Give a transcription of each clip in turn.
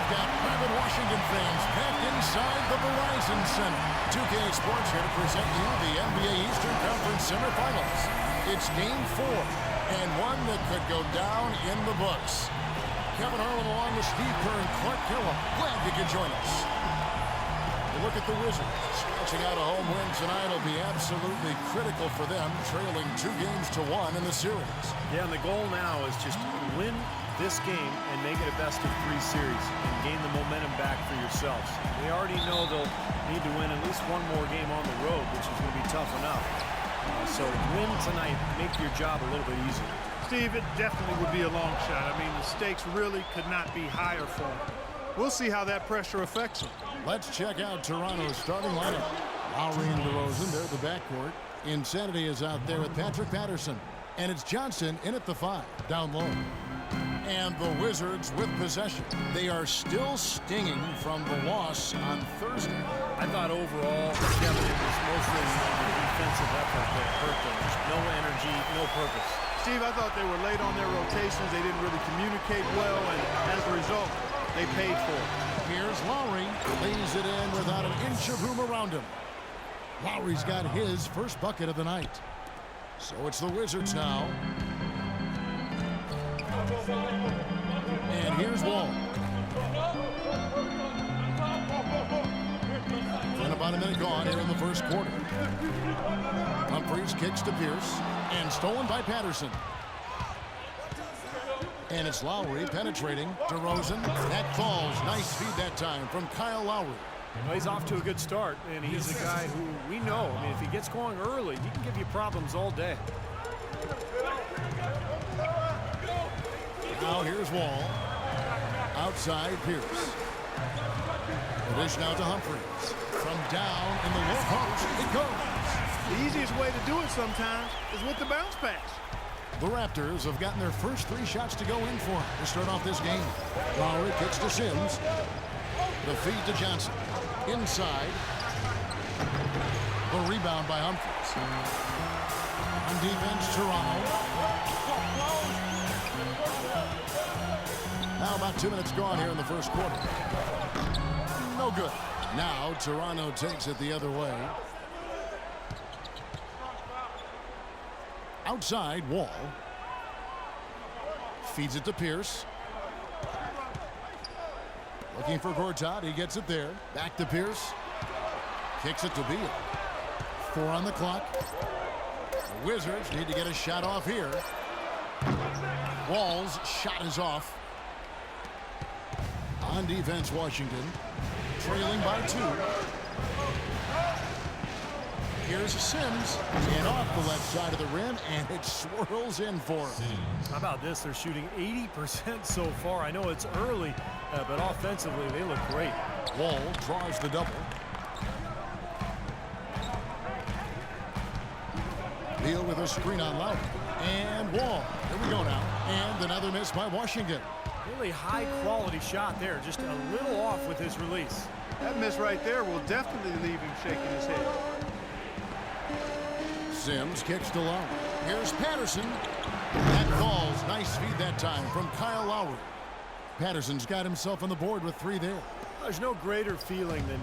We've got rabid Washington fans packed inside the Verizon Center. 2K Sports here to present you the NBA Eastern Conference semifinals. It's Game 4, and one that could go down in the books. Kevin Harlan along with Steve Kerr and Clark Gilliam. Glad you could join us. A look at the Wizards. Scratching out a home win tonight will be absolutely critical for them, trailing 2-1 in the series. Yeah, and the goal now is just win this game and make it a best-of-3 series and gain the momentum back for yourselves. They already know they'll need to win at least one more game on the road, which is going to be tough enough. So win tonight, make your job a little bit easier. Steve, it definitely would be a long shot. I mean, the stakes really could not be higher for them. We'll see how that pressure affects them. Let's check out Toronto's starting lineup. Lowry and DeRozan, they're the backcourt. Insanity is out there with Patrick Patterson. And it's Johnson in at the 5, down low. And the Wizards with possession. They are still stinging from the loss on Thursday. I thought overall, Kevin, it was mostly the defensive effort that hurt them. Just no energy, no purpose. Steve, I thought they were late on their rotations. They didn't really communicate well, and as a result, they paid for it. Here's Lowry. Lays it in without an inch of room around him. Lowry's got his first bucket of the night. So it's the Wizards now. And here's Wall. And about a minute gone here in the first quarter. Humphries kicks to Pierce. And stolen by Patterson. And it's Lowry penetrating. DeRozan. That falls. Nice feed that time from Kyle Lowry. Well, he's off to a good start, and he's a guy who we know. I mean, if he gets going early, he can give you problems all day. Now here's Wall. Outside Pierce. The dish now to Humphries. From down in the low post, it goes. The easiest way to do it sometimes is with the bounce pass. The Raptors have gotten their first 3 shots to go in for to start off this game. Lowry kicks to Sims. The feed to Johnson. Inside. The rebound by Humphries. On defense, Toronto. Now about 2 minutes gone here in the first quarter. No good. Now Toronto takes it the other way. Outside, Wall. Feeds it to Pierce. Looking for Gortat. He gets it there. Back to Pierce. Kicks it to Beal. 4 on the clock. The Wizards need to get a shot off here. Wall's shot is off. On defense, Washington. Trailing by 2. Here's Sims. And off the left side of the rim, and it swirls in for him. How about this? They're shooting 80% so far. I know it's early, but offensively, they look great. Wall draws the double. Beal with a screen on Lowry. And Wall. Here we go now. And another miss by Washington. Really high-quality shot there. Just a little off with his release. That miss right there will definitely leave him shaking his head. Sims kicks to Lowry. Here's Patterson. That falls. Nice feed that time from Kyle Lowry. Patterson's got himself on the board with 3 there. There's no greater feeling than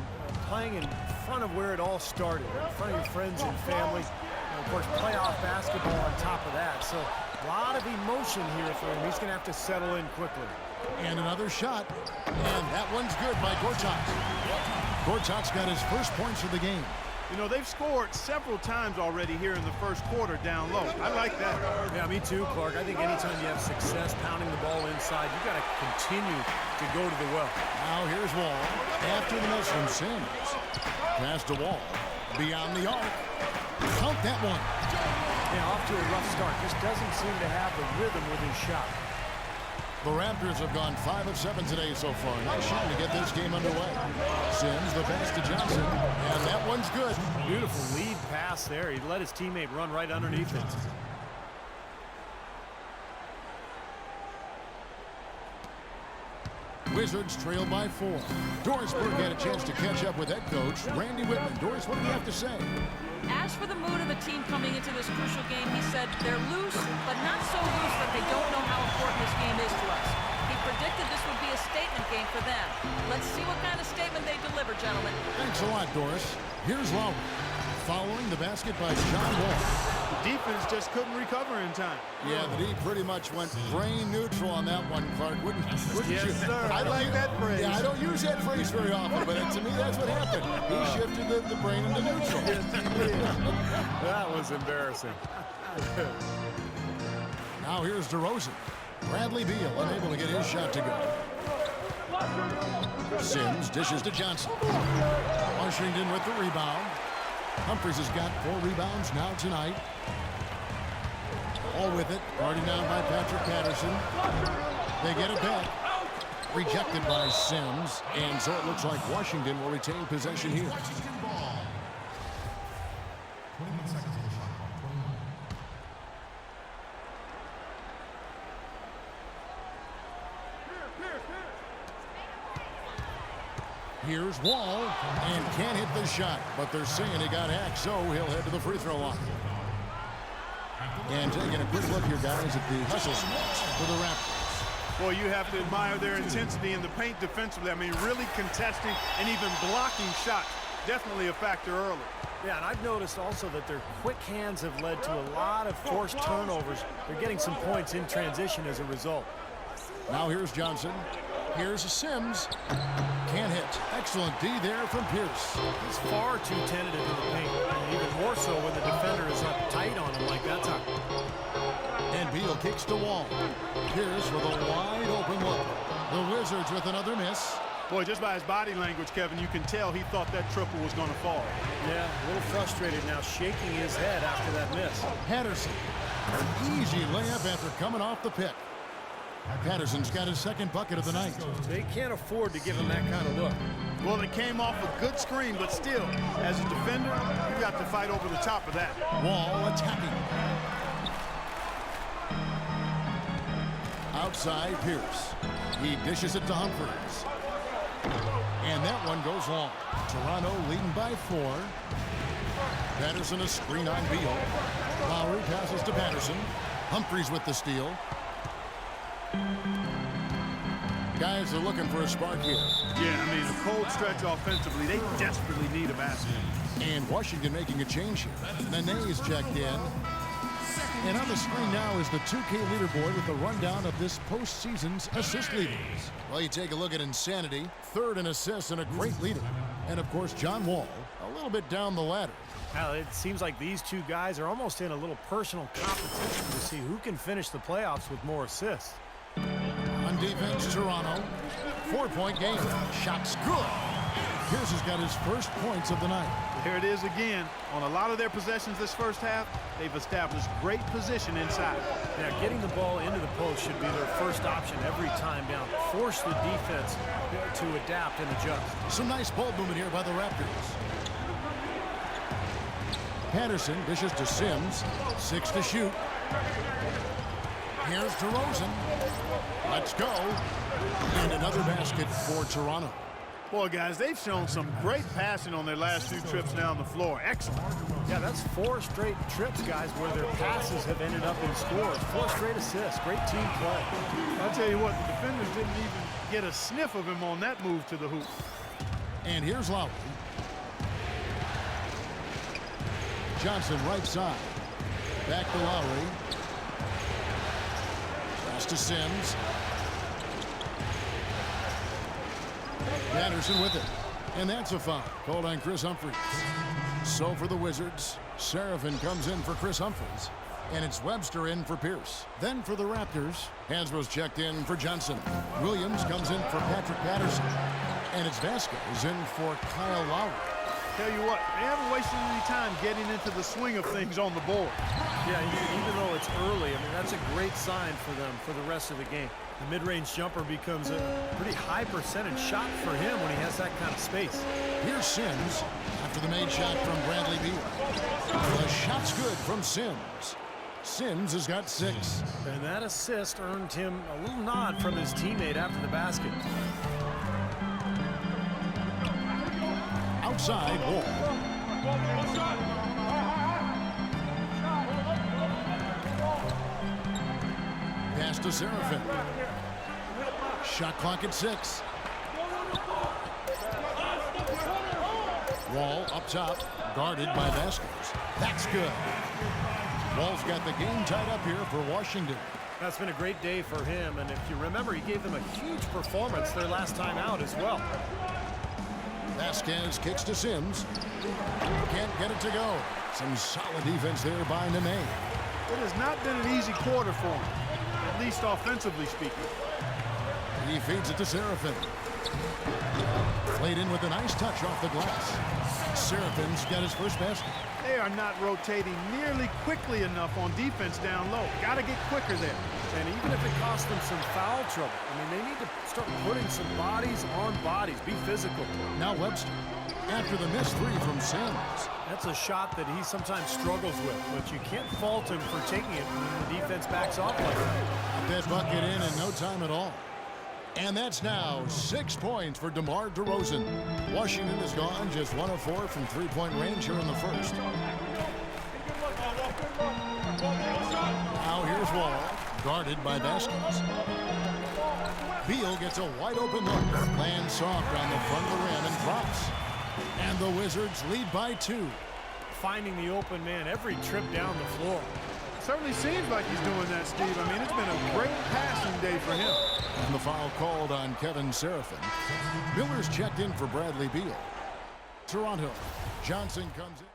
playing in front of where it all started, in front of your friends and family. And of course, playoff basketball on top of that. So a lot of emotion here for him. He's going to have to settle in quickly. And another shot. And that one's good by Gortat. Gortat's got his first points of the game. You know, they've scored several times already here in the first quarter down low. I like that. Yeah, me too, Clark. I think anytime you have success pounding the ball inside, you got to continue to go to the well. Now here's Wall. After the miss from Sims. Pass to Wall. Beyond the arc. Count that one. Yeah, off to a rough start. Just doesn't seem to have the rhythm with his shot. The Raptors have gone 5 of 7 today so far. Nice shot to get this game underway. Sims the pass to Johnson. And that one's good. Beautiful lead pass there. He let his teammate run right underneath it. Wizards trail by 4. Dorisburg had a chance to catch up with head coach Randy Whitman. Doris, what do you have to say? As for the mood of the team coming into this crucial game, he said they're loose, but not so loose that they don't know how important this game is to us. He predicted this would be a statement game for them. Let's see what kind of statement they deliver, gentlemen. Thanks a lot, Doris. Here's Lowry. Following the basket by John Wall. The defense just couldn't recover in time. Yeah, the D pretty much went brain neutral on that one, Clark. Wouldn't you? Yes, sir. I like that phrase. Yeah, I don't use that phrase very often, but to me, that's what happened. He shifted the brain into neutral. That was embarrassing. Now here's DeRozan. Bradley Beal unable to get his shot to go. Sims dishes to Johnson. Washington with the rebound. Humphries has got 4 rebounds now tonight. All with it. Guarded down by Patrick Patterson. They get it back. Rejected by Sims. And so it looks like Washington will retain possession here. Here's Wall, and can't hit the shot, but they're saying he got hacked, so he'll head to the free throw line. And taking a quick look here, guys, at the hustle for the Raptors. Boy, you have to admire their intensity in the paint defensively. I mean, really contesting and even blocking shots. Definitely a factor early. Yeah, and I've noticed also that their quick hands have led to a lot of forced turnovers. They're getting some points in transition as a result. Now here's Johnson. Here's Sims. Can't hit. Excellent D there from Pierce. He's far too tentative in the paint, and even more so when the defender is up tight on him like that time. And Beal kicks to Wall. Pierce with a wide open look. The Wizards with another miss. Boy, just by his body language, Kevin, you can tell he thought that triple was going to fall. Yeah, a little frustrated now, shaking his head after that miss. Patterson. An easy layup after coming off the pick. Patterson's got his second bucket of the night. They can't afford to give him that kind of look. Well, it came off a good screen, but still, as a defender, you got to fight over the top of that. Wall attacking. Outside Pierce. He dishes it to Humphries. And that one goes long. Toronto leading by 4. Patterson a screen on Beal. Lowry passes to Patterson. Humphries with the steal. Guys are looking for a spark here. Yeah, I mean, a cold stretch offensively. They desperately need a basket. And Washington making a change here. Nene is checked in. And on the screen now is the 2K leaderboard with the rundown of this postseason's assist leaders. Well, you take a look at Insanity, 3rd in assists and a great leader. And, of course, John Wall, a little bit down the ladder. Well, it seems like these two guys are almost in a little personal competition to see who can finish the playoffs with more assists. On defense, Toronto. 4-point game. Shot's good. Pierce has got his first points of the night. Here it is again. On a lot of their possessions this first half, they've established great position inside. Now, getting the ball into the post should be their first option every time down. Force the defense to adapt and adjust. Some nice ball movement here by the Raptors. Patterson dishes to Sims. 6 to shoot. Here's DeRozan. Let's go. And another basket for Toronto. Boy, guys, they've shown some great passing on their last few trips down the floor. Excellent. Yeah, that's 4 straight trips, guys, where their passes have ended up in scores. 4 straight assists. Great team play. I'll tell you what, the defenders didn't even get a sniff of him on that move to the hoop. And here's Lowry. Johnson right side. Back to Lowry. Pass to Sims. Patterson with it. And that's a foul. Called on Chris Humphries. So for the Wizards, Seraphin comes in for Chris Humphries. And it's Webster in for Pierce. Then for the Raptors, Hansbrough's checked in for Johnson. Williams comes in for Patrick Patterson. And it's Vasquez in for Kyle Lowry. Tell you what, they haven't wasted any time getting into the swing of things on the board. Yeah, even though it's early, I mean, that's a great sign for them for the rest of the game. The mid-range jumper becomes a pretty high percentage shot for him when he has that kind of space. Here's Sims after the made shot from Bradley Beal. The shot's good from Sims. Sims has got 6. And that assist earned him a little nod from his teammate after the basket. Outside, Wall. Pass to Seraphin. Shot clock at 6. Wall up top, guarded by Vasquez. That's good. Wall's got the game tied up here for Washington. That's been a great day for him, and if you remember, he gave them a huge performance their last time out as well. Vasquez kicks to Sims. Can't get it to go. Some solid defense there by Nene. It has not been an easy quarter for him, at least offensively speaking. He feeds it to Seraphin. Played in with a nice touch off the glass. Seraphin's got his first basket. They are not rotating nearly quickly enough on defense down low. Got to get quicker there. And even if it costs them some foul trouble, I mean, they need to start putting some bodies on bodies. Be physical. Now Webster, after the missed three from Sims. That's a shot that he sometimes struggles with, but you can't fault him for taking it when the defense backs off like that. That bucket in no time at all. And that's now 6 points for DeMar DeRozan. Washington has gone just 1 of 4 from three-point range here in the first. Now here's Wall, guarded by Vasquez. Beal gets a wide-open look, lands soft on the front of the rim and drops. And the Wizards lead by 2. Finding the open man every trip down the floor. Certainly seems like he's doing that, Steve. I mean, it's been a great passing day for him. And the foul called on Kevin Seraphin. Miller's checked in for Bradley Beal. Toronto. Johnson comes in.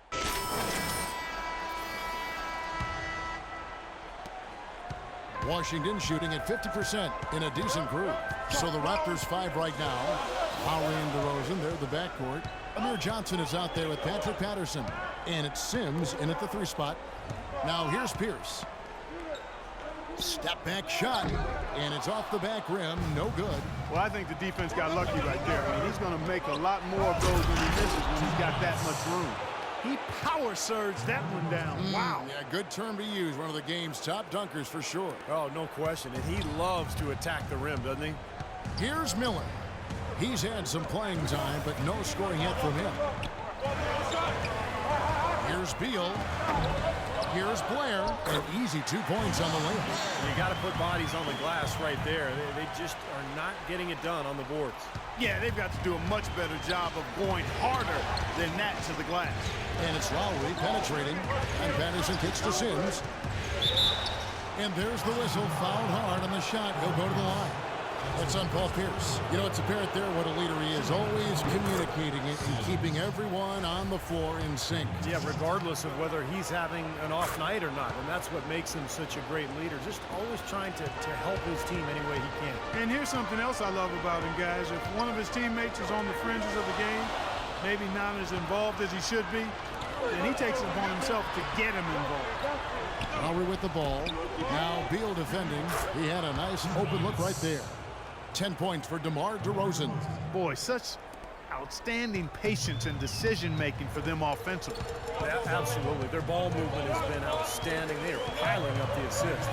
Washington shooting at 50% in a decent group. So the Raptors 5 right now. Lowry and DeRozan, they're the backcourt. Amir Johnson is out there with Patrick Patterson. And it's Sims in at the 3 spot. Now here's Pierce. Step back shot, and it's off the back rim, no good. Well, I think the defense got lucky right there. I mean, he's going to make a lot more of those when he misses when he's got that much room. He power surged that one down. Wow. Yeah, good term to use. One of the game's top dunkers for sure. Oh, no question. And he loves to attack the rim, doesn't he? Here's Miller. He's had some playing time, but no scoring yet from him. Here's Beal. Here's Blair. An easy 2 points on the layup. You got to put bodies on the glass right there. They just are not getting it done on the boards. Yeah, they've got to do a much better job of going harder than that to the glass. And it's Lowry penetrating. And Patterson kicks to Sims. And there's the whistle. Fouled hard on the shot. He'll go to the line. That's on Paul Pierce. You know, it's apparent there what a leader he is. Always communicating it and keeping everyone on the floor in sync. Yeah, regardless of whether he's having an off night or not. And that's what makes him such a great leader. Just always trying to help his team any way he can. And here's something else I love about him, guys. If one of his teammates is on the fringes of the game, maybe not as involved as he should be, then he takes it upon himself to get him involved. Lowry with the ball. Now Beal defending. He had a nice open look right there. 10 points for DeMar DeRozan. Boy, such outstanding patience and decision-making for them offensively. Yeah, absolutely. Their ball movement has been outstanding. They are piling up the assists.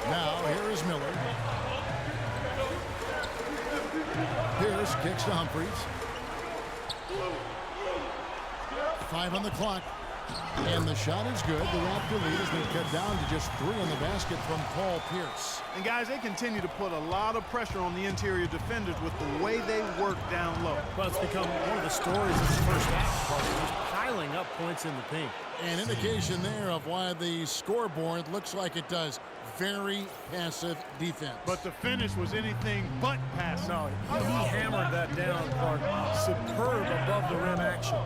Now here is Miller. Pierce kicks to Humphries. 5 on the clock. And the shot is good. The Raptor lead has been cut down to just 3 on the basket from Paul Pierce. And guys, they continue to put a lot of pressure on the interior defenders with the way they work down low. Well, it's become one of the stories of the first half. Just piling up points in the paint. An indication there of why the scoreboard looks like it does. Very passive defense. But the finish was anything but passive. No, he hammered that down, Clark. Superb above the rim action.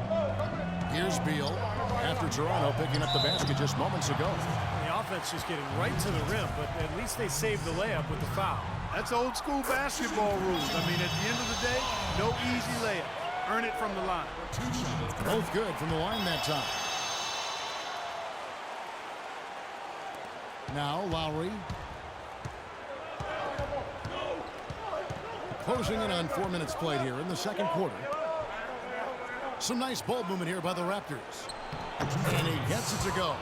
Here's Beal after Toronto picking up the basket just moments ago. The offense just getting right to the rim, but at least they saved the layup with the foul. That's old school basketball rules. I mean, at the end of the day, no easy layup. Earn it from the line. Both good from the line that time. Now Lowry. Closing in on 4 minutes played here in the second quarter. Some nice ball movement here by the Raptors. And he gets it to go.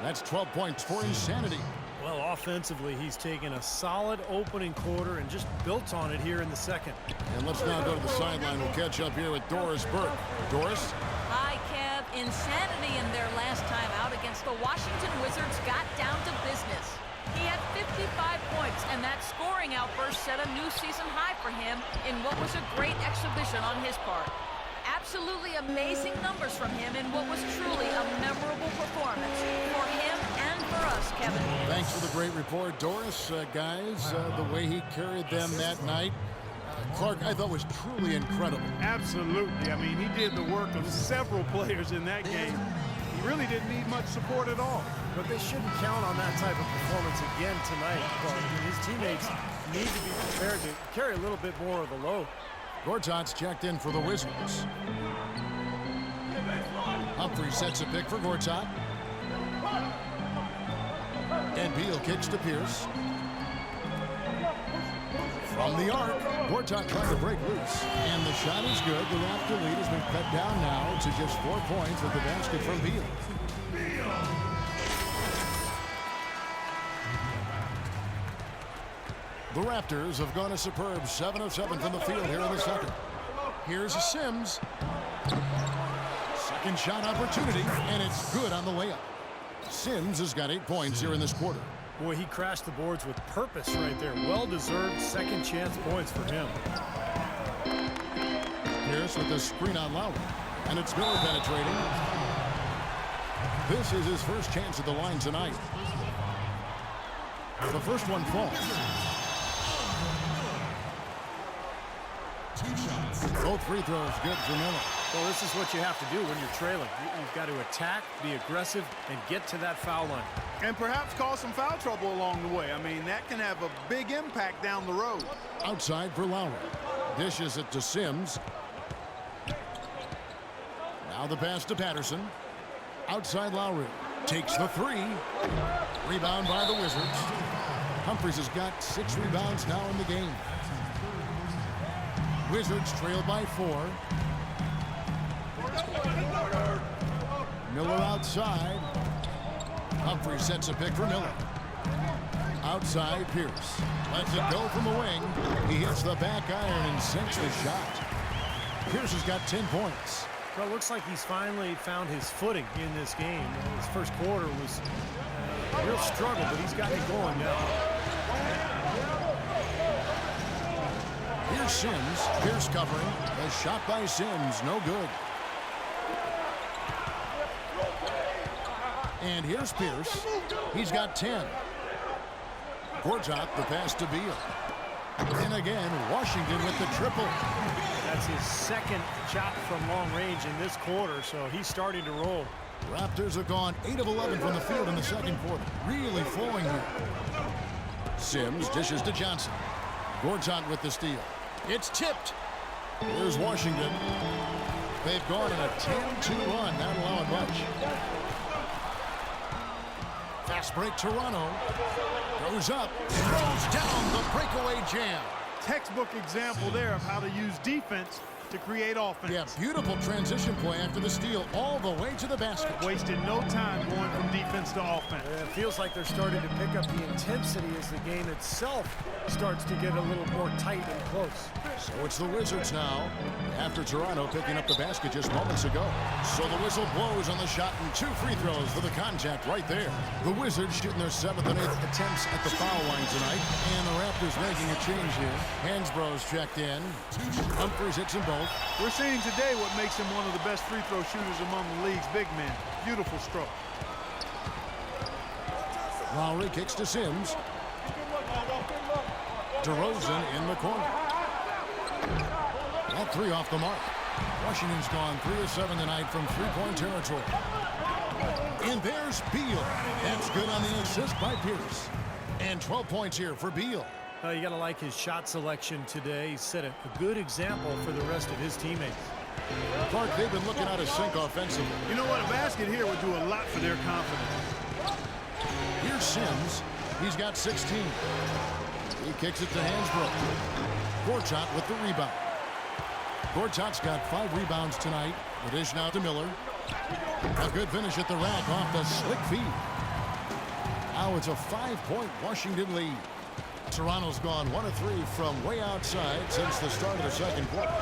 That's 12 points for Insanity. Well, offensively, he's taken a solid opening quarter and just built on it here in the second. And let's now go to the sideline. We'll catch up here with Doris Burke. Doris? Hi, Kev. Insanity in their last time out against the Washington Wizards got down to business. He had 55 points, and that scoring outburst set a new season high for him in what was a great exhibition on his part. Absolutely amazing numbers from him in what was truly a memorable performance for him and for us, Kevin. Thanks for the great report, Doris. Guys, the way he carried them that night, Clark, I thought was truly incredible. Absolutely. I mean, he did the work of several players in that game. He really didn't need much support at all. But they shouldn't count on that type of performance again tonight. His teammates need to be prepared to carry a little bit more of the load. Gortat's checked in for the Wizards. Humphrey sets a pick for Gortat. And Beal kicks to Pierce. From the arc, Gortat trying to break loose. And the shot is good. The Raptor lead has been cut down now to just 4 points with the basket from Beal. The Raptors have gone a superb 7 of 7 from the field here in the second. Here's Sims. Second shot opportunity, and it's good on the layup. Sims has got 8 points here in this quarter. Boy, he crashed the boards with purpose right there. Well-deserved second chance points for him. Pierce with the screen on Lowry, and it's Miller penetrating. This is his first chance at the line tonight. The first one falls. 2 shots. Both free throws good for Miller. Well, this is what you have to do when you're trailing. You've got to attack, be aggressive, and get to that foul line. And perhaps cause some foul trouble along the way. I mean, that can have a big impact down the road. Outside for Lowry. Dishes it to Sims. Now the pass to Patterson. Outside Lowry. Takes the 3. Rebound by the Wizards. Humphries has got 6 rebounds now in the game. Wizards trail by 4. Miller outside. Humphrey sets a pick for Miller. Outside Pierce. Lets it go from the wing. He hits the back iron and sinks the shot. Pierce has got 10 points. Well, it looks like he's finally found his footing in this game. His first quarter was a real struggle, but he's got it going now. Here's Sims. Pierce covering. A shot by Sims. No good. And here's Pierce. He's got 10. Gortat, the pass to Beal. And again, Washington with the triple. That's his second shot from long range in this quarter, so he's starting to roll. Raptors have gone 8 of 11 from the field in the second quarter. Really flowing here. Sims dishes to Johnson. Gortat with the steal. It's tipped. Here's Washington. They've gone on a 10-2 run, not allowing much. Fast break, Toronto. Goes up, throws down the breakaway jam. Textbook example there of how to use defense to create offense. Yeah, beautiful transition play after the steal all the way to the basket. Wasted no time going from defense to offense. It feels like they're starting to pick up the intensity as the game itself starts to get a little more tight and close. So it's the Wizards now, after Toronto picking up the basket just moments ago. So the whistle blows on the shot and 2 free throws for the contact right there. The Wizards shooting their 7th and 8th attempts at the foul line tonight. And the Raptors making a change here. Hansbrough's checked in. Humphries hits them both. We're seeing today what makes him one of the best free throw shooters among the league's big men. Beautiful stroke. Lowry kicks to Sims. DeRozan in the corner. That 3 off the mark. Washington's gone 3 of 7 tonight from 3-point territory. And there's Beal. That's good on the assist by Pierce. And 12 points here for Beal. You got to like his shot selection today. He set a good example for the rest of his teammates. Clark, they've been looking out of sync offensively. You know what? A basket here would do a lot for their confidence. Here's Sims. He's got 16. He kicks it to Hansbrough. Gortat with the rebound. Gortat's got 5 rebounds tonight. The dish now to Miller. A good finish at the rack off the slick feed. Now it's a 5-point Washington lead. Toronto's gone 1 of 3 from way outside since the start of the second quarter.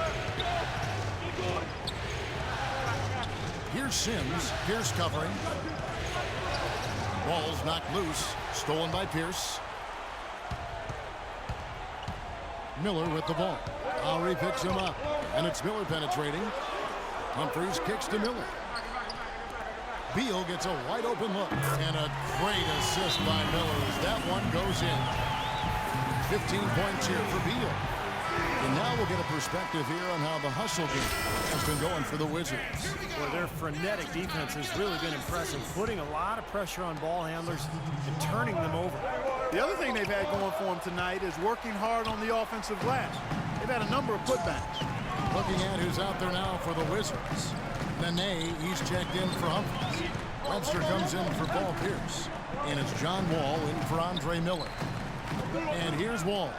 Here's Sims. Pierce covering. Ball's knocked loose. Stolen by Pierce. Miller with the ball. Lowry picks him up, and it's Miller penetrating. Humphries kicks to Miller. Beal gets a wide open look, and a great assist by Miller as that one goes in. 15 points here for Beal. And now we'll get a perspective here on how the hustle game has been going for the Wizards. Well, their frenetic defense has really been impressive, putting a lot of pressure on ball handlers and turning them over. The other thing they've had going for them tonight is working hard on the offensive glass. They've had a number of putbacks. Looking at who's out there now for the Wizards. Nene, he's checked in for Humphries. Webster comes in for Paul Pierce. And it's John Wall in for Andre Miller. And here's Wall.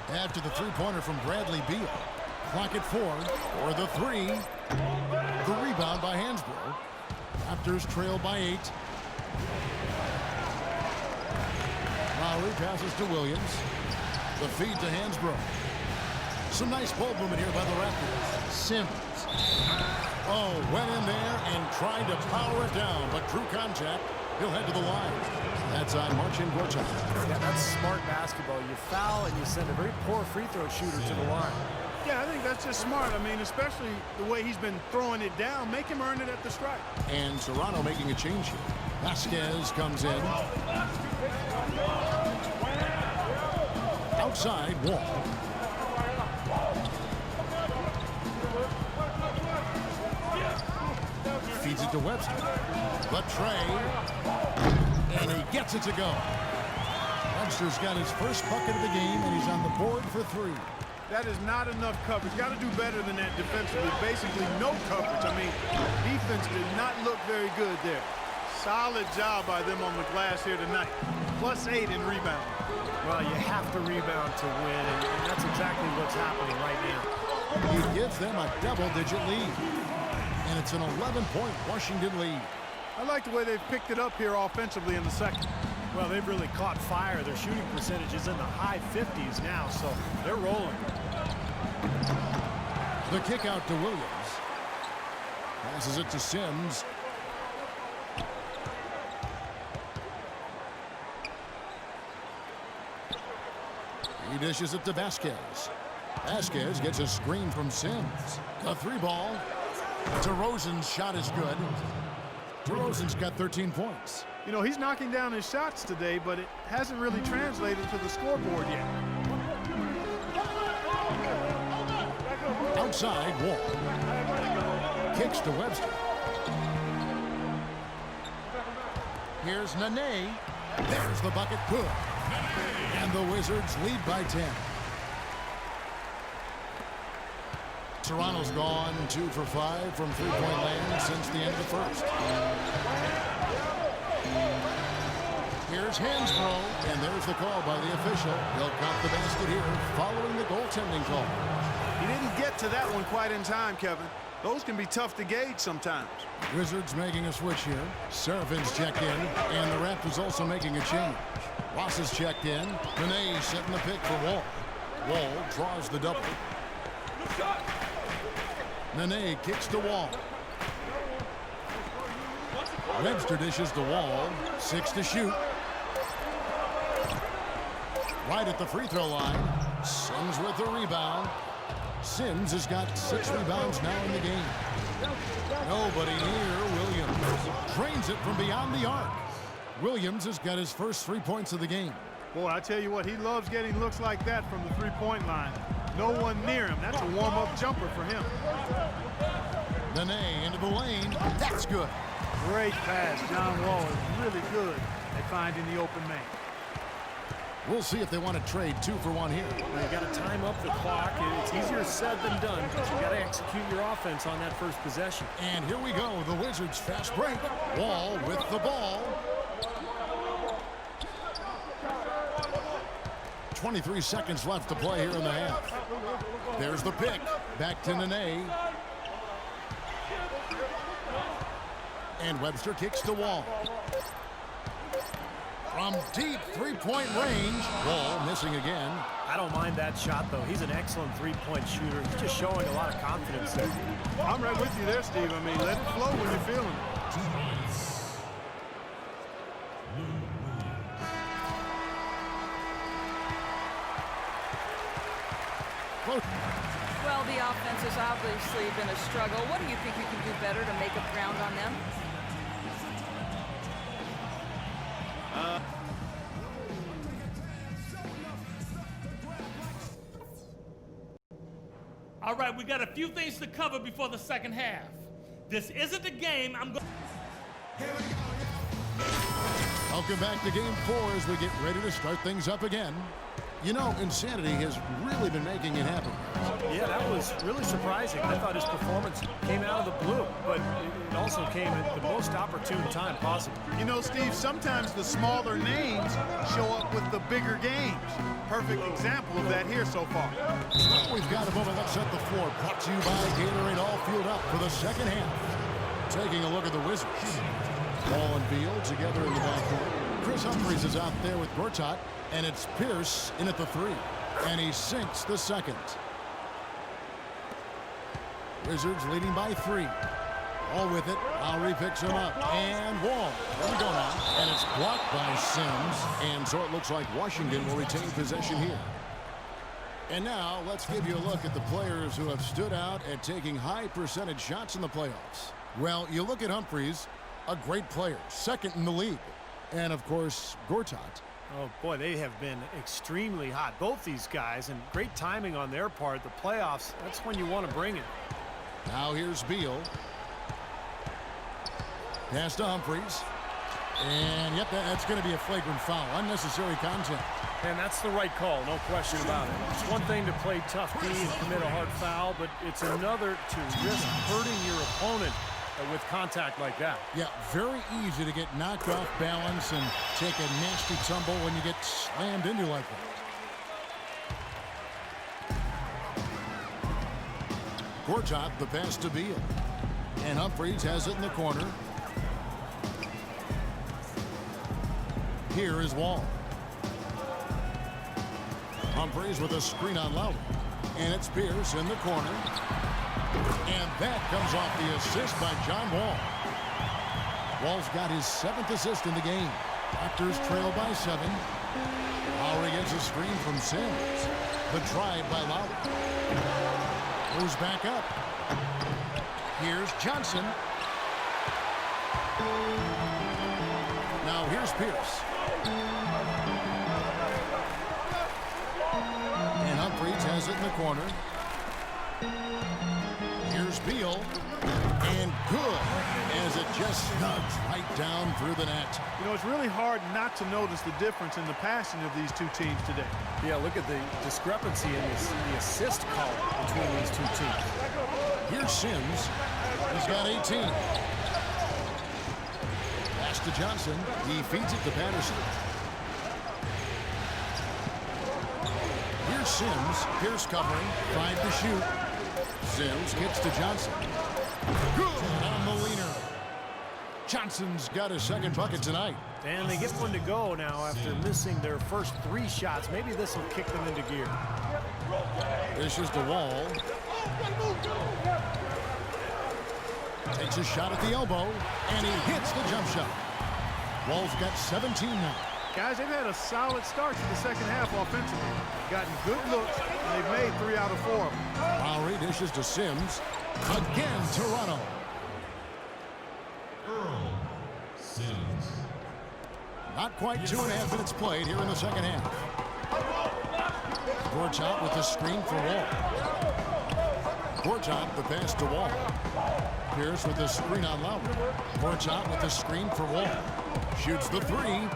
After the three-pointer from Bradley Beal. Clock at 4 for the 3. The rebound by Hansbrough. Raptors trail by 8. Lowry passes to Williams. The feed to Hansbrough. Some nice ball movement here by the Raptors. Sims. Oh, went in there and tried to power it down, but true contact. He'll head to the line. That's on Marcin Gortat. Yeah, that's smart basketball. You foul and you send a very poor free throw shooter to the line. Yeah, I think that's just smart. I mean, especially the way he's been throwing it down. Make him earn it at the stripe. And Serrano making a change here. Vasquez comes in. Outside, Wall. Feeds it to Webster. The tray. And he gets it to go. Webster's got his first bucket of the game, and he's on the board for 3. That is not enough coverage. Got to do better than that defensively. Basically no coverage. I mean, defense did not look very good there. Solid job by them on the glass here tonight. +8 in rebound. Well, you have to rebound to win, and that's exactly what's happening right now. He gives them a double-digit lead. And it's an 11-point Washington lead. I like the way they've picked it up here offensively in the second. Well, they've really caught fire. Their shooting percentage is in the high 50s now, so they're rolling. The kick out to Williams. Passes it to Sims. He dishes it to Vasquez. Vasquez gets a screen from Sims. The 3-ball. DeRozan's shot is good. DeRozan's got 13 points. You know, he's knocking down his shots today, but it hasn't really translated to the scoreboard yet. Outside, Wall. Kicks to Webster. Here's Nene. There's the bucket. Good. And the Wizards lead by 10. Toronto's gone 2 for 5 from three-point land since the end of the first. Here's Hansbrough, and there's the call by the official. He'll count the basket here following the goaltending call. He didn't get to that one quite in time, Kevin. Those can be tough to gauge sometimes. Wizards making a switch here. Seraphin's checked in, and the Raptors also making a change. Ross is checked in. Nene setting the pick for Wall. Wall draws the double. Nene kicks to Wall. Webster dishes to Wall. 6 to shoot. Right at the free throw line. Sims with the rebound. Sims has got 6 rebounds now in the game. Nobody near Williams. Drains it from beyond the arc. Williams has got his first 3 points of the game. Boy, I tell you what, he loves getting looks like that from the three-point line. No one near him. That's a warm-up jumper for him. Nene into the lane. That's good. Great pass. John Wall is really good at finding the open man. We'll see if they want to trade 2 for 1 here. Well, you got to time up the clock. It's easier said than done, but you got to execute your offense on that first possession. And here we go. The Wizards fast break. Wall with the ball. 23 seconds left to play here in the half. There's the pick. Back to Nene. And Webster kicks to Wall. From deep three-point range. Wall missing again. I don't mind that shot, though. He's an excellent three-point shooter. He's just showing a lot of confidence there. I'm right with you there, Steve. I mean, let it flow when you're feeling it. explosion. Well, the offense has obviously been a struggle. What do you think you can do better to make up ground on them? All right, we got a few things to cover before the second half. This isn't a game. Welcome back to Game 4 as we get ready to start things up again. You know, insanity has really been making it happen. Yeah, that was really surprising. I thought his performance came out of the blue, but it also came at the most opportune time possible. You know, Steve, sometimes the smaller names show up with the bigger games. Perfect example of that here so far. Well, we've got a moment. Let's set the floor. Brought to you by Gatorade, all fueled up for the second half. Taking a look at the Wizards. Ball and Beal together in the backcourt. Chris Humphries is out there with Gortat, and it's Pierce in at the 3. And he sinks the second. Wizards leading by 3. All with it. Lowry picks him up. And Wall. There we go now. And it's blocked by Sims. And so it looks like Washington will retain possession here. And now let's give you a look at the players who have stood out at taking high percentage shots in the playoffs. Well, you look at Humphries, a great player, second in the league. And, of course, Gortat. Oh, boy, they have been extremely hot, both these guys, and great timing on their part. The playoffs, that's when you want to bring it. Now here's Beal. Pass to Humphries. And, yep, that's going to be a flagrant foul. Unnecessary contact. And that's the right call, no question about it. It's one thing to play tough D and commit a hard foul, but it's another to risk hurting your opponent with contact like that. Yeah, very easy to get knocked off balance and take a nasty tumble when you get slammed into like that. Gortat, the pass to Beal. And Humphries has it in the corner. Here is Wall. Humphries with a screen on Lowry. And it's Pierce in the corner. And that comes off the assist by John Wall. Wall's got his 7th assist in the game. Raptors trail by 7. Lowry gets a screen from Sims. The drive by Lowry. Goes back up. Here's Johnson. Now here's Pierce. And Humphries has it in the corner. Here's Beal. And good as it just snugs right down through the net. You know, it's really hard not to notice the difference in the passing of these two teams today. Yeah, look at the discrepancy in the assist column between these two teams. Here's Sims. He's got 18. Pass to Johnson. He feeds it to Patterson. Here's Sims. Pierce covering. 5 to shoot. Sims gets to Johnson. Good on the leaner. Johnson's got his second bucket tonight. And they get one to go now after missing their first 3 shots. Maybe this will kick them into gear. This is the Wall. Takes a shot at the elbow, and he hits the jump shot. Wall's got 17 now. Guys, they've had a solid start to the second half offensively. Gotten good looks, and they've made 3 out of 4 of them. Lowry dishes to Sims. Again, Toronto. Sims. Not quite 2.5 minutes played here in the second half. Gortat with the screen for Wall. Gortat, the pass to Wall. Pierce with the screen on Lowry. Gortat with the screen for Wall. Shoots the 3.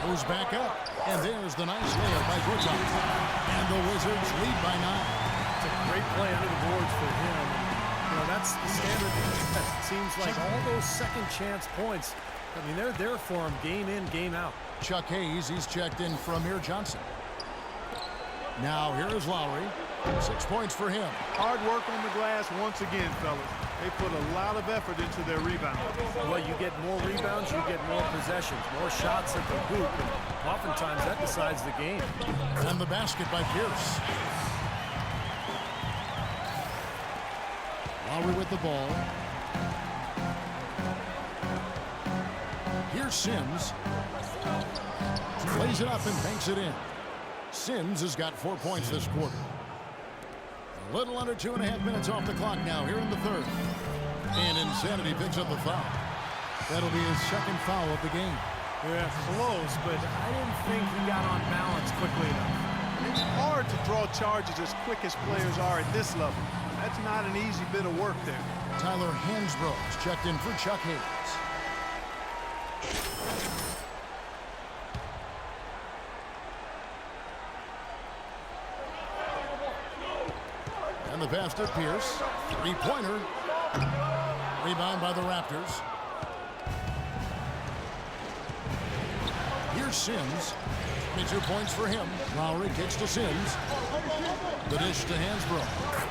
Goes back up. And there's the nice layup by Gortat. And the Wizards lead by 9. It's a great play under the boards for him. You know, that's the standard. It seems like all those second chance points, I mean, they're there for him game in, game out. Chuck Hayes, he's checked in from Amir Johnson. Now here is Lowry. 6 points for him. Hard work on the glass once again, fellas. They put a lot of effort into their rebound. Well, you get more rebounds, you get more possessions, more shots at the hoop, and oftentimes that decides the game. And the basket by Pierce. Lowry with the ball. Here's Sims. Plays it up and banks it in. Sims has got 4 points this quarter. A little under 2.5 minutes off the clock now here in the third. And Insanity picks up the foul. That'll be his second foul of the game. Yeah, close, but I didn't think he got on balance quickly enough. It's hard to draw charges as quick as players are at this level. That's not an easy bit of work there. Tyler Hansbrough checked in for Chuck Hayes. And the pass to Pierce. Three-pointer. Rebound by the Raptors. Here's Sims. 22 points for him. Lowry kicks to Sims. The dish to Hansbrough.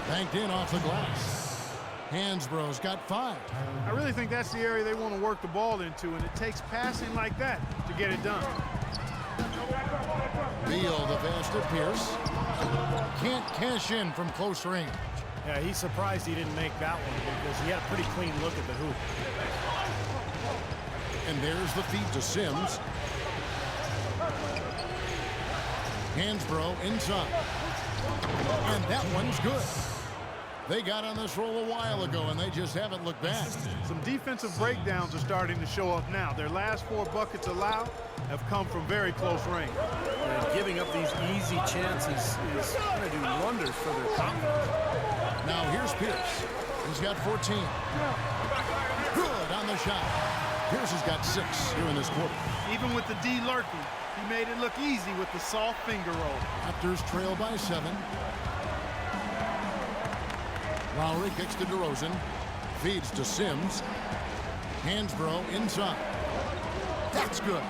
Banked in off the glass. Hansbrough's got 5. I really think that's the area they want to work the ball into, and it takes passing like that to get it done. Beal, the pass to Pierce. Can't cash in from close range. Yeah, he's surprised he didn't make that one because he had a pretty clean look at the hoop. And there's the feed to Sims. Hansbrough inside. And that one's good. They got on this roll a while ago, and they just haven't looked back. Some defensive breakdowns are starting to show up now. Their last 4 buckets allowed have come from very close range. And giving up these easy chances is going to do wonders for their confidence. Now here's Pierce. He's got 14. Good on the shot. Pierce has got 6 here in this quarter. Even with the D lurking, he made it look easy with the soft finger roll. Raptors trail by 7. Lowry kicks to DeRozan. Feeds to Sims. Hansbrough inside. That's good.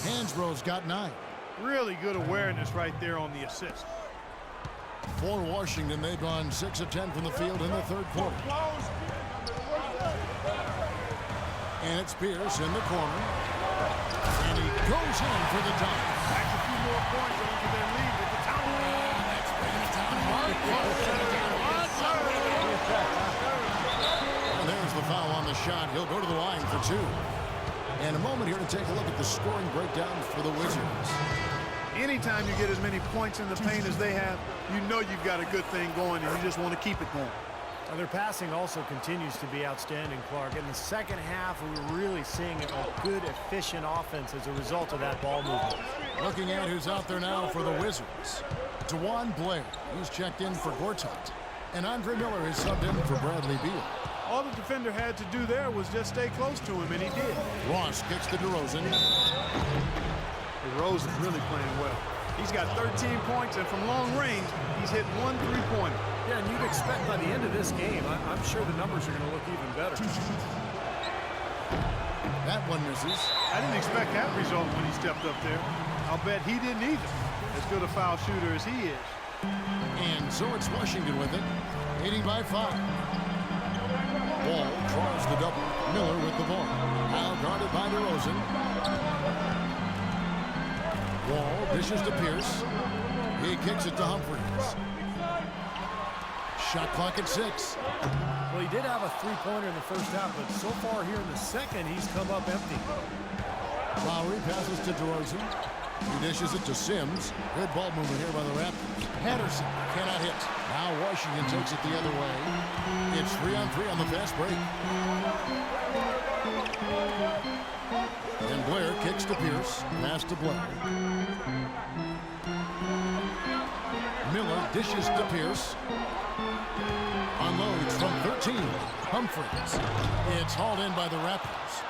Hansbrough's got 9. Really good awareness right there on the assist. For Washington, they've gone 6 of 10 from the field in the third quarter. And it's Pierce in the corner. And he goes in for the dunk. That's a few more points onto their lead with the towel. That's bringing it down. And there's the foul on the shot. He'll go to the line for 2. And a moment here to take a look at the scoring breakdown for the Wizards. Anytime you get as many points in the paint as they have, you know you've got a good thing going, and you just want to keep it going. Now, their passing also continues to be outstanding, Clark. In the second half, we were really seeing a good, efficient offense as a result of that ball movement. Looking at who's out there now for the Wizards. DeJuan Blair, he's checked in for Gortat. And Andre Miller is subbed in for Bradley Beal. All the defender had to do there was just stay close to him, and he did. Ross kicks to DeRozan. DeRozan's really playing well. He's got 13 points, and from long range, he's hit 1 3-pointer. Yeah, and you'd expect by the end of this game, I'm sure the numbers are going to look even better. That one misses. I didn't expect that result when he stepped up there. I'll bet he didn't either, as good a foul shooter as he is. And so it's Washington with it, leading by 5. Ball draws the double. Miller with the ball. Now guarded by DeRozan. Wall dishes to Pierce. He kicks it to Humphries. Shot clock at 6. Well, he did have a 3-pointer in the first half, but so far here in the second, he's come up empty. Lowry passes to DeRozan. He dishes it to Sims. Good ball movement here by the Raptors. Patterson cannot hit. Now Washington takes it the other way. It's 3-on-3 on the fast break. And Blair kicks to Pierce. Pass to Blair. Miller dishes to Pierce. Unloads from 13. Humphries. It's hauled in by the Raptors.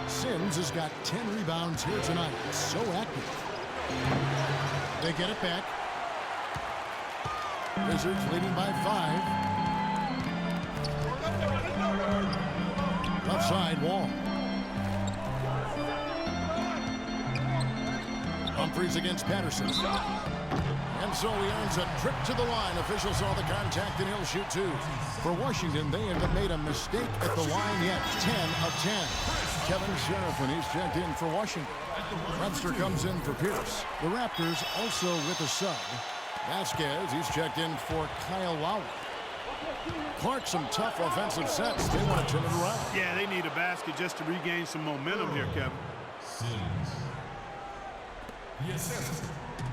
Sims has got 10 rebounds here tonight. So active. They get it back. Wizards leading by 5. Left side, Wall. Humphries against Patterson. And so he earns a trip to the line. Officials saw the contact and he'll shoot 2. For Washington, they haven't made a mistake at the line yet. 10 of 10. Kevin Sheriff, when he's checked in for Washington. Webster comes in for Pierce. The Raptors also with a sub. Vasquez, he's checked in for Kyle Lowry. Clark, some tough offensive sets. They want to turn it around. Yeah, they need a basket just to regain some momentum here, Kevin. Sims. PSN.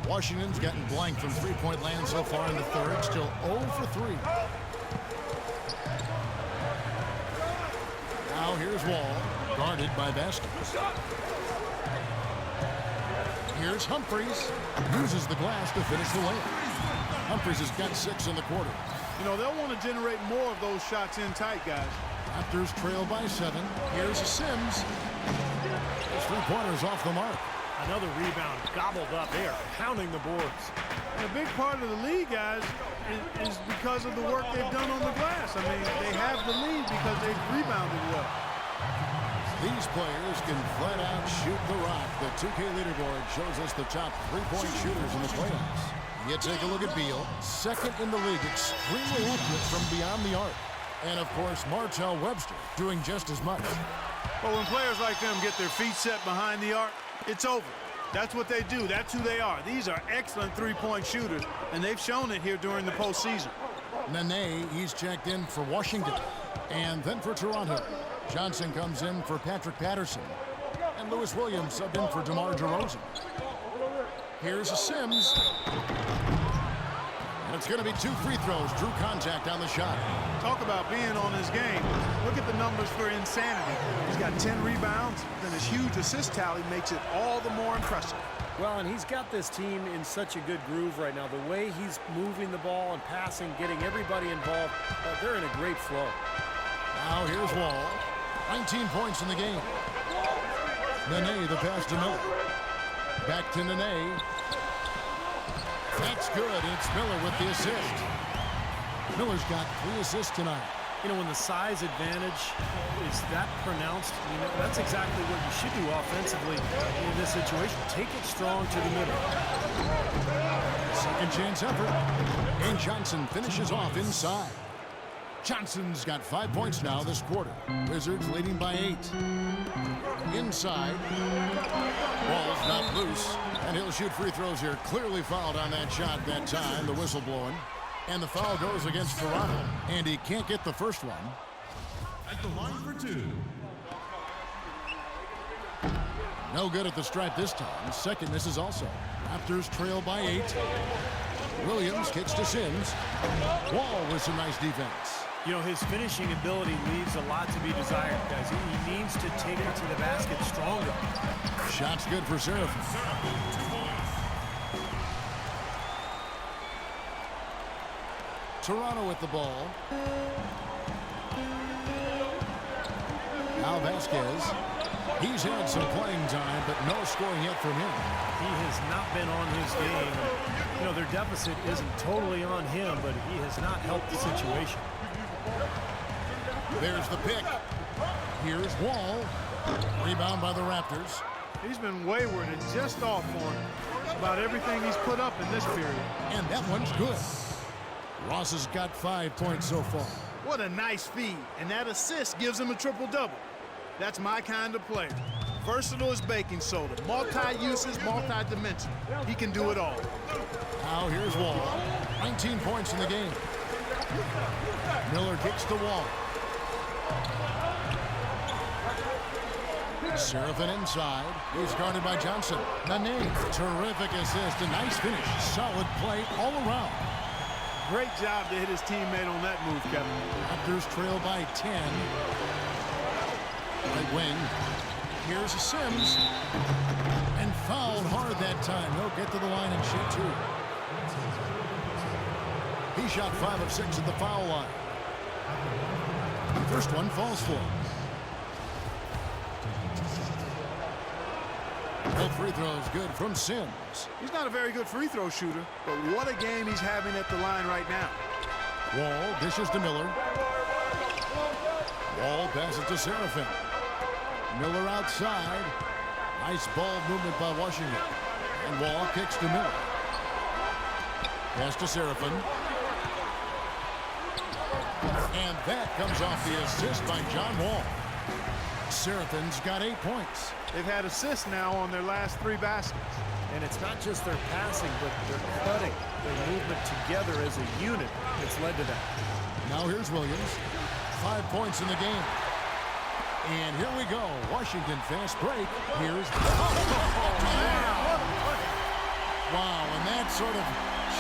Washington's gotten blanked from three-point land so far in the third. Still 0 for 3. Now here's Wall, guarded by Vasquez. Here's Humphries. Uses the glass to finish the layup. Humphries has got 6 in the quarter. You know, they'll want to generate more of those shots in tight, guys. Raptors trail by 7. Here's a Sims. His three-pointers off the mark. Another rebound gobbled up. They are pounding the boards. And a big part of the lead, guys, is because of the work they've done on the glass. I mean, they have the lead because they've rebounded well. These players can flat out shoot the rock. The 2K leaderboard shows us the top three-point shooters in the playoffs. You take a look at Beal, second in the league, extremely accurate from beyond the arc. And, of course, Martell Webster doing just as much. But when players like them get their feet set behind the arc, it's over. That's what they do. That's who they are. These are excellent three-point shooters, and they've shown it here during the postseason. Nene, he's checked in for Washington. And then for Toronto, Johnson comes in for Patrick Patterson. And Lewis Williams subbed in for DeMar DeRozan. Here's a Sims. And it's going to be 2 free throws. Drew contact on the shot. Talk about being on his game. Look at the numbers for insanity. He's got 10 rebounds, and his huge assist tally makes it all the more impressive. Well, and he's got this team in such a good groove right now. The way he's moving the ball and passing, getting everybody involved, they're in a great flow. Now here's Wall. 19 points in the game. Nene, the pass to Miller. Back to Nene. That's good. It's Miller with the assist. Miller's got 3 assists tonight. You know, when the size advantage is that pronounced, you know, that's exactly what you should do offensively in this situation. Take it strong to the middle. Second chance effort. And Johnson finishes off inside. Johnson's got 5 points now this quarter. Wizards leading by 8. Inside. Ball's not loose. And he'll shoot free throws here. Clearly fouled on that shot that time. The whistle blowing. And the foul goes against Toronto. And he can't get the first one. At the line for 2. No good at the stripe this time. Second misses also. Raptors trail by 8. Williams kicks to Sims. Wall with some nice defense. You know, his finishing ability leaves a lot to be desired, guys. He needs to take it to the basket stronger. Shot's good for Seraphin. Toronto with the ball. Now Vasquez. He's had some playing time, but no scoring yet from him. He has not been on his game. You know, their deficit isn't totally on him, but he has not helped the situation. There's the pick. Here's Wall. Rebound by the Raptors. He's been wayward and just off on about everything he's put up in this period. And that one's good. Ross has got 5 points so far. What a nice feed. And that assist gives him a triple-double. That's my kind of player. Versatile as baking soda. Multi-uses, multi-dimensional. He can do it all. Now here's Wall. 19 points in the game. Miller kicks the Wall. Seraphin inside. He's guarded by Johnson. Nene, terrific assist. A nice finish. Solid play all around. Great job to hit his teammate on that move, Kevin. Raptors trail by 10. Right wing. Here's a Sims. And fouled hard that time. He'll get to the line and shoot 2. He shot 5 of 6 at the foul line. First one falls for him. Both free throws good from Sims. He's not a very good free throw shooter, but what a game he's having at the line right now. Wall dishes to Miller. Wall passes to Seraphin. Miller outside. Nice ball movement by Washington. And Wall kicks to Miller. Pass to Seraphin. And that comes off the assist by John Wall. Seraphin's got 8 points. They've had assists now on their last 3 baskets. And it's not just their passing, but their cutting, their movement together as a unit that's led to that. Now here's Williams. 5 points in the game. And here we go. Washington fast break. Here's... Wow, and that sort of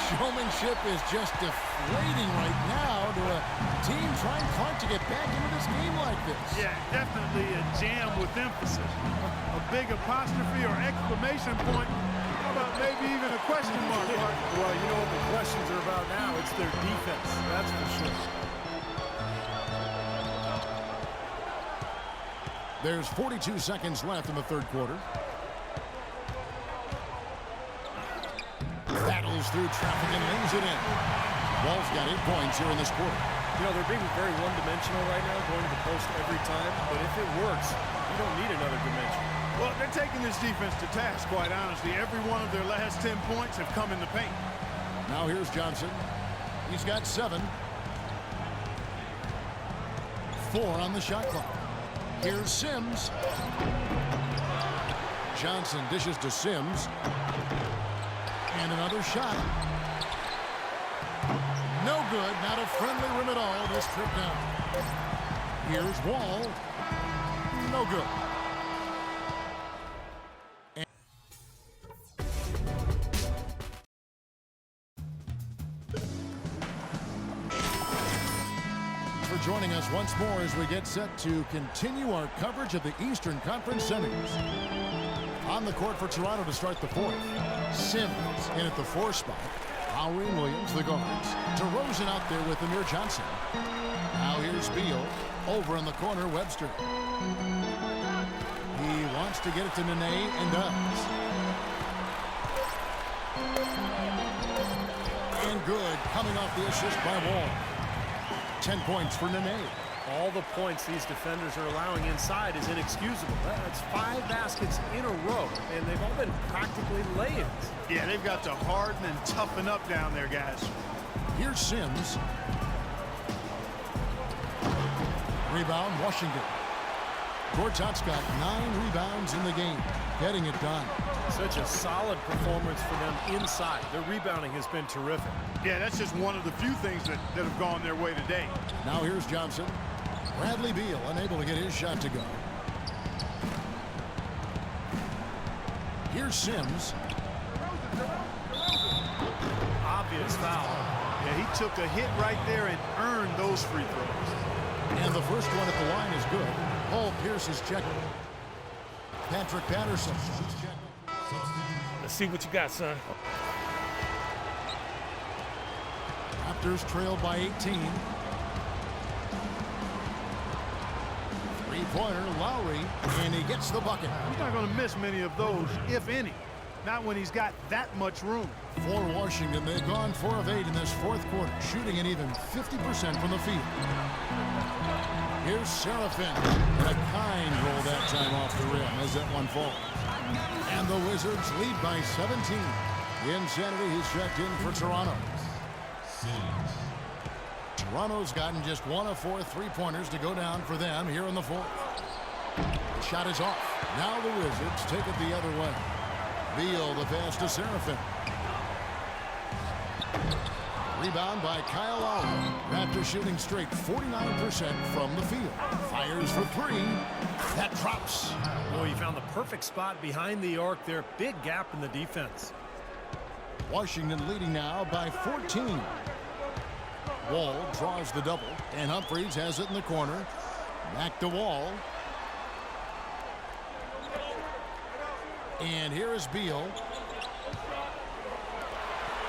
showmanship is just deflating right now to a team trying hard to get back into this game like this. Yeah, definitely a jam with emphasis. A big apostrophe or exclamation point. How about maybe even a question mark, Mark? Well, you know what the questions are about now? It's their defense, that's for sure. There's 42 seconds left in the third quarter. Battles through traffic and lays it in. Wall's got 8 points here in this quarter. You know, they're being very one-dimensional right now, going to the post every time. But if it works, you don't need another dimension. Well, they're taking this defense to task, quite honestly. Every one of their last 10 points have come in the paint. Now here's Johnson. He's got 7. 4 on the shot clock. Here's Sims. Johnson dishes to Sims. And another shot. No good. Not a friendly rim at all this trip down. Here's Wall. No good. For joining us once more as we get set to continue our coverage of the Eastern Conference semis. On the court for Toronto to start the fourth. Sims in at the 4 spot. Lowry and Williams, the guards. DeRozan out there with Amir Johnson. Now here's Beal. Over in the corner, Webster. He wants to get it to Nene and does. And good, coming off the assist by Wall. 10 points for Nene. All the points these defenders are allowing inside is inexcusable. That's 5 baskets in a row, and they've all been practically lay-ins. Yeah, they've got to harden and toughen up down there, guys. Here's Sims. Rebound, Washington. Gortat's got 9 rebounds in the game, getting it done. Such a solid performance for them inside. Their rebounding has been terrific. Yeah, that's just one of the few things that have gone their way today. Now here's Johnson. Bradley Beal unable to get his shot to go. Here's Sims. Obvious foul. Yeah, he took a hit right there and earned those free throws. And the first one at the line is good. Paul Pierce is checking. Patrick Patterson. Let's see what you got, son. Raptors trailed by 18. Three-pointer, Lowry, and he gets the bucket. He's not going to miss many of those, if any. Not when he's got that much room. For Washington, they've gone 4 of 8 in this fourth quarter, shooting an even 50% from the field. Here's Seraphin, and a kind roll that time off the rim as that one falls. And the Wizards lead by 17. Insanity, he's checked in for Toronto. Toronto's gotten just 1 of 4 three-pointers to go down for them here in the fourth. The shot is off. Now the Wizards take it the other way. Beal, the pass to Seraphin. Rebound by Kyle Lowry. Raptors shooting straight 49% from the field. Fires for 3. That drops. Oh, he found the perfect spot behind the arc there. Big gap in the defense. Washington leading now by 14. Wall draws the double, and Humphries has it in the corner. Back to Wall. And here is Beal.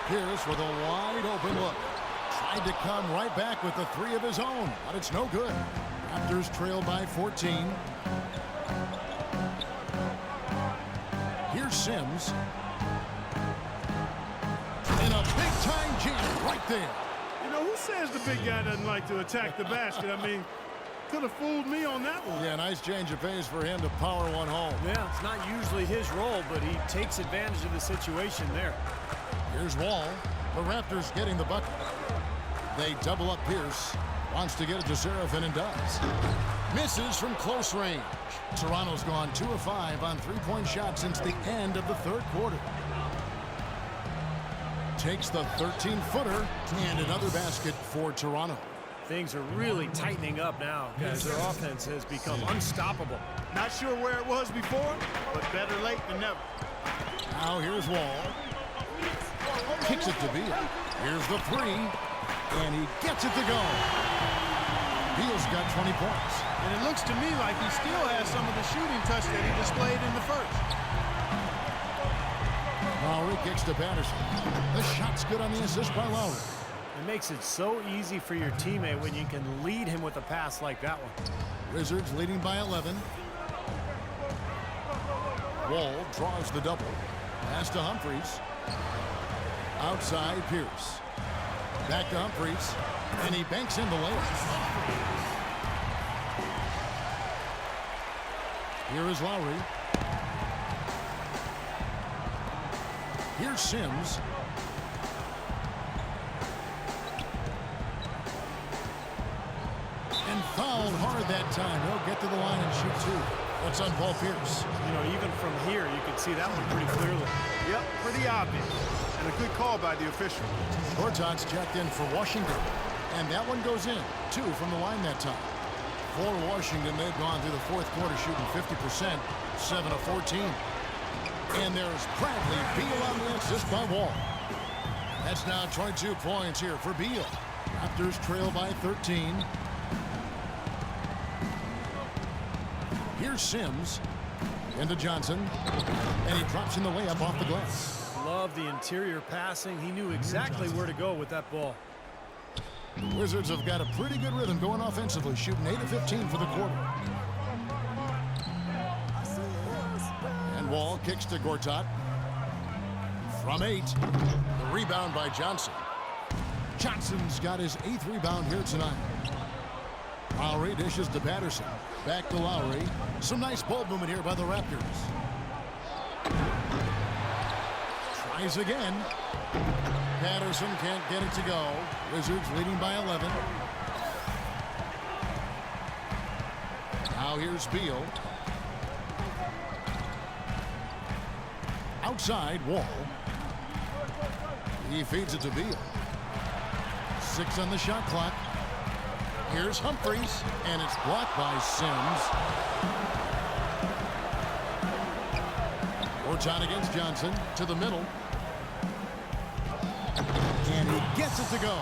Pierce with a wide open look. Tried to come right back with the 3 of his own, but it's no good. Raptors trail by 14. Here's Sims. And a big-time jam right there. You know, who says the big guy doesn't like to attack the basket? I mean, could have fooled me on that one. Yeah, nice change of pace for him to power one home. Yeah, it's not usually his role, but he takes advantage of the situation there. Here's Wall. The Raptors getting the bucket. They double up Pierce. Wants to get it to Seraphin and does. Misses from close range. Toronto's gone 2 of 5 on three-point shots since the end of the third quarter. Takes the 13-footer and another basket for Toronto. Things are really tightening up now, guys. Their offense has become unstoppable. Not sure where it was before, but better late than never. Now here's Wall. Kicks it to Beal. Here's the three. And he gets it to go. Beal's got 20 points. And it looks to me like he still has some of the shooting touch that he displayed in the first. Lowry kicks to Patterson. The shot's good on the assist by Lowry. It makes it so easy for your teammate when you can lead him with a pass like that one. Wizards leading by 11. Wall draws the double. Pass to Humphries. Outside Pierce. Back to Humphries. And he banks in the layup. Here is Lowry. Here's Sims. And fouled hard that time. He'll get to the line and shoot two. What's on Paul Pierce? You know, even from here, you can see that one pretty clearly. Yep, pretty obvious. And a good call by the official. Gortat's checked in for Washington. And that one goes in. 2 from the line that time. For Washington, they've gone through the fourth quarter shooting 50%, 7 of 14. And there's Bradley Beal on the assist by Wall. That's now 22 points here for Beal. Raptors trail by 13. Here's Sims. Into Johnson. And he drops in the layup off the glass. Love the interior passing. He knew exactly where to go with that ball. The Wizards have got a pretty good rhythm going offensively, shooting 8 of 15 for the quarter. And Wall kicks to Gortat. From 8. The rebound by Johnson. Johnson's got his 8th rebound here tonight. Lowry dishes to Patterson. Back to Lowry. Some nice ball movement here by the Raptors. Tries again. Patterson can't get it to go. Wizards leading by 11. Now here's Beal. Outside, Wall. He feeds it to Beal. 6 on the shot clock. Here's Humphries, and it's blocked by Sims. Gortat against Johnson to the middle. And he gets it to go.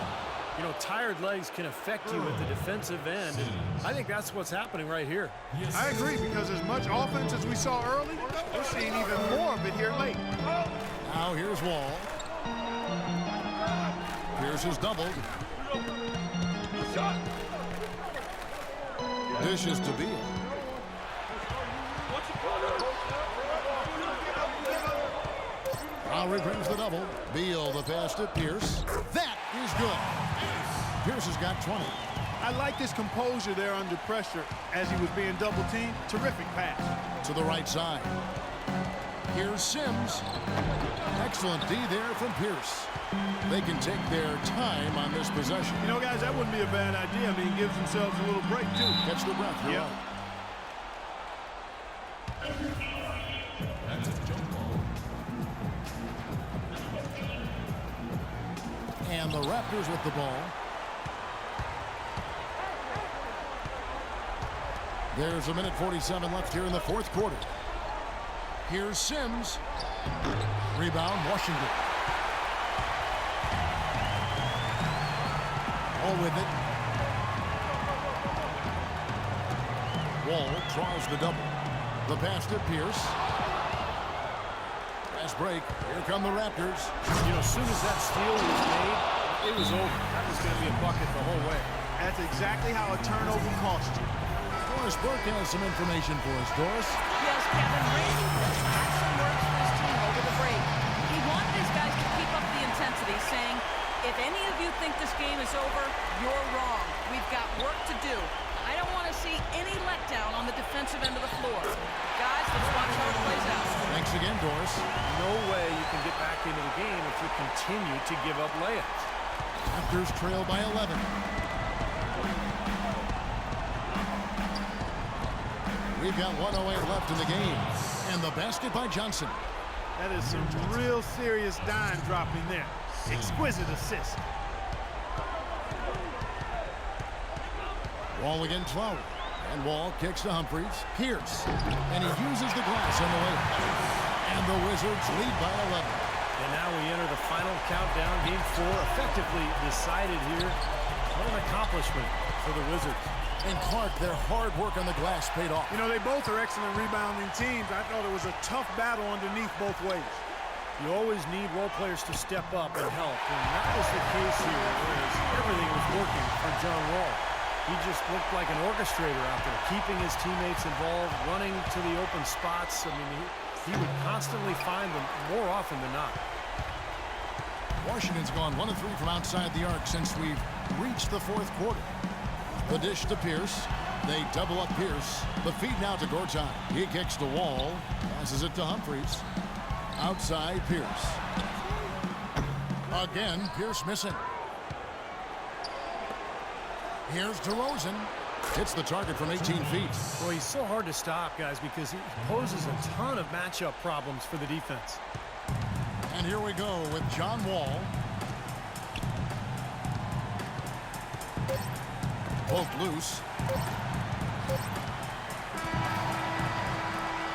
You know, tired legs can affect you at the defensive end, and I think that's what's happening right here. I agree, because as much offense as we saw early, we're seeing even more of it here late. Now here's Wall. Pierce is doubled. Dishes to Beal. Lowry brings the double. Beal the pass to Pierce. That is good. Pierce has got 20. I like his composure there under pressure as he was being double teamed. Terrific pass. To the right side. Here's Sims. Excellent D there from Pierce. They can take their time on this possession. You know, guys, that wouldn't be a bad idea. I mean, he gives themselves a little break, too. Catch the breath. Yep. That's a jump ball. And the Raptors with the ball. There's a minute 47 left here in the fourth quarter. Here's Sims. Rebound, Washington. All with it. Wall draws the double. The pass to Pierce. Fast break. Here come the Raptors. You know, as soon as that steal was made, it was over. That was going to be a bucket the whole way. That's exactly how a turnover costs you. Doris Burke has some information for us. Doris? Yes, Kevin. Randy just had some words for his team over the break. He wanted his guys to keep up the intensity, saying, if any of you think this game is over, you're wrong. We've got work to do. I don't want to see any letdown on the defensive end of the floor. Guys, let's watch how it plays out. Thanks again, Doris. No way you can get back into the game if you continue to give up layups. Raptors trail by 11. We've got 1:08 left in the game. And the basket by Johnson. That is some real serious dime dropping there. Exquisite assist. Wall against Lowry. And Wall kicks to Humphries. Pierce. And he uses the glass on the way. And the Wizards lead by 11. And now we enter the final countdown. Game 4 effectively decided here. What an accomplishment for the Wizards. And Clark, their hard work on the glass paid off. You know, they both are excellent rebounding teams. I thought it was a tough battle underneath both ways. You always need role players to step up and help, and that was the case here, whereas everything was working for John Wall. He just looked like an orchestrator out there, keeping his teammates involved, running to the open spots. I mean, he would constantly find them more often than not. Washington's gone 1 of 3 from outside the arc since we've reached the 4th quarter. The dish to Pierce. They double up Pierce. The feed now to Gortat. He kicks the Wall. Passes it to Humphries. Outside Pierce. Again, Pierce missing. Here's DeRozan. Hits the target from 18 feet. Well, he's so hard to stop, guys, because he poses a ton of matchup problems for the defense. And here we go with John Wall. Both loose.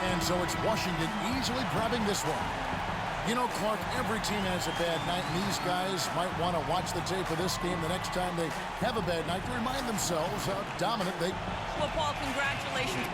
And so it's Washington easily grabbing this one. You know, Clark, every team has a bad night, and these guys might want to watch the tape of this game the next time they have a bad night to remind themselves how dominant they... Well, Paul, congratulations.